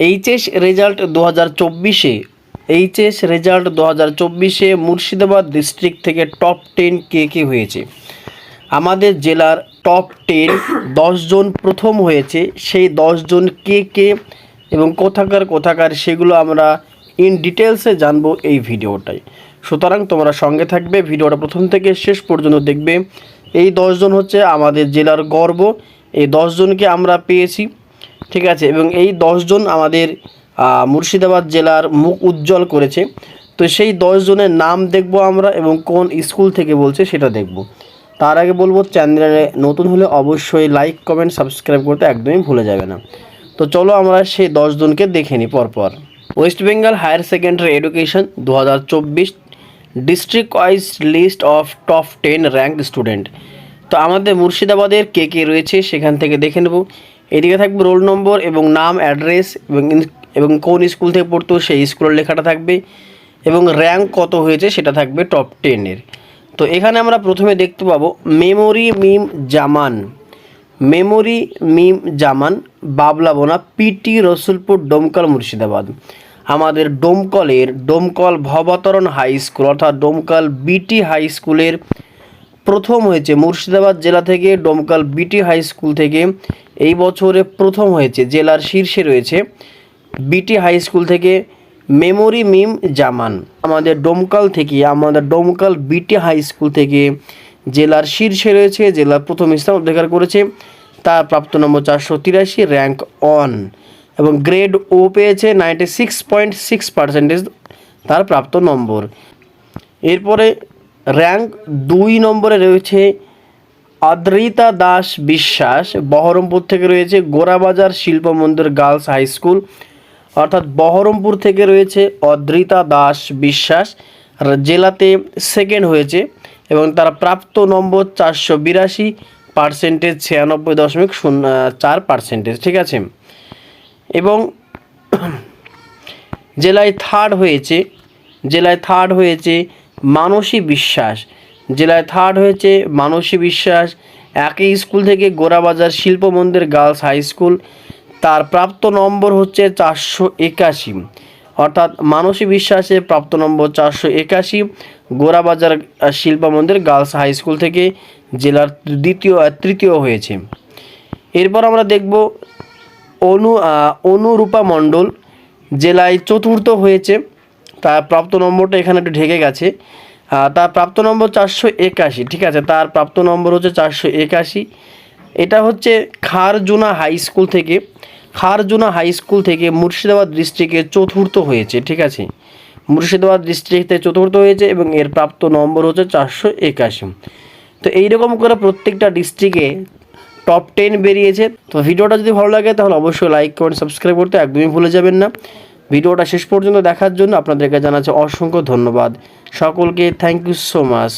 HS result 2024-এ Murshidabad district থেকে top 10 কে হয়েছে। আমাদের জেলার টপ 10 10 জন প্রথম হয়েছে। সেই 10 জন কে এবং কোথাকার সেগুলো আমরা ইন ডিটেলসে জানবো এই ভিডিওটায়। সুতরাং তোমরা সঙ্গে থাকবে, ভিডিওটা প্রথম থেকে শেষ পর্যন্ত দেখবে। এই 10 জন হচ্ছে আমাদের জেলার গর্ব। এই 10 জনকে আমরা পেয়েছি, ঠিক আছে, এবং এই 10 জন আমাদের মুর্শিদাবাদ জেলার মুখ উজ্জ্বল করেছে। তো সেই 10 জনের নাম দেখব আমরা এবং কোন স্কুল থেকে বলছে সেটা দেখব। তার আগে বলবো, চ্যানেলে নতুন হলে অবশ্যই লাইক কমেন্ট সাবস্ক্রাইব করতে একদমই ভুলে যাবে না। তো চলো আমরা সেই 10 জনকে দেখে নিই পরপর। West Bengal higher secondary education 2024 district wise list of top 10 rank student. তো আমাদের মুর্শিদাবাদের কে রয়েছে সেখান থেকে দেখে নেব। এদিকে থাকবে রোল নম্বর এবং নাম, অ্যাড্রেস এবং কোন স্কুল থেকে পড়তো সেই স্কুলের লেখাটা থাকবে এবং র্যাঙ্ক কত হয়েছে সেটা থাকবে টপ 10-এর। তো এখানে আমরা প্রথমে দেখতে পাবো মেমোরি মিম জামান বাবলাবোনা পিটি রসুলপুর ডোমকল মুর্শিদাবাদ। আমাদের ডোমকল ভবতরণ হাই স্কুল অর্থাৎ ডোমকল বিটি হাই স্কুলের প্রথম হয়েছে মুর্শিদাবাদ জেলা থেকে। ডোমকল বিটি হাই স্কুল থেকে এই বছরে প্রথম হয়েছে, জেলার শীর্ষে রয়েছে বিটি হাই স্কুল থেকে মেমোরি মিম জামান। আমাদের ডোমকল বিটি হাই স্কুল থেকে জেলার শীর্ষে রয়েছে, জেলার প্রথম স্থান অধিকার করেছে। তার প্রাপ্ত নম্বর 483, র্যাঙ্ক 1 এবং গ্রেড ও পেয়েছে 96.6% তার প্রাপ্ত নম্বর। এরপরে র্যাঙ্ক 2 নম্বরে রয়েছে অদ্রিতা দাস বিশ্বাস, বহরমপুর থেকে রয়েছে। গোরাবাজার শিল্প মন্দির গার্লস হাই স্কুল অর্থাৎ বহরমপুর থেকে রয়েছে অদ্রিতা দাস বিশ্বাস, জেলাতে সেকেন্ড হয়েছে এবং তার প্রাপ্ত নম্বর 482, 96.04%, ঠিক আছে। এবং জেলায় থার্ড হয়েছে মানসী বিশ্বাস, একই স্কুল থেকে গোরাবাজার শিল্প মন্দির গার্লস হাই স্কুল। তার প্রাপ্ত নম্বর হচ্ছে 481, অর্থাৎ মানসী বিশ্বাসের প্রাপ্ত নম্বর 481, গোরাবাজার শিল্প মন্দির গার্লস হাই স্কুল থেকে জেলার তৃতীয় হয়েছে। এরপর আমরা দেখব অনুরূপা মণ্ডল, জেলায় চতুর্থ হয়েছে। তার প্রাপ্ত নম্বরটা এখানে একটু ঢেকে গেছে। তার প্রাপ্ত নম্বর 481, ঠিক আছে, তার প্রাপ্ত নম্বর হচ্ছে 481। এটা হচ্ছে খারজুনা হাই স্কুল থেকে মুর্শিদাবাদ ডিস্ট্রিক্টে চতুর্থ হয়েছে, ঠিক আছে, মুর্শিদাবাদ ডিস্ট্রিক্টে চতুর্থ হয়েছে এবং এর প্রাপ্ত নম্বর হচ্ছে 481। তো এইরকম করে প্রত্যেকটা ডিস্ট্রিক্টে টপ 10 বেরিয়েছে। তো ভিডিওটা যদি ভালো লাগে তাহলে অবশ্যই লাইক কমেন্ট সাবস্ক্রাইব করতে একদমই ভুলে যাবেন না। ভিডিওটা শেষ পর্যন্ত দেখার জন্য আপনাদেরকে জানাচ্ছি অসংখ্য ধন্যবাদ। সকলকে থ্যাংক ইউ সো মাচ।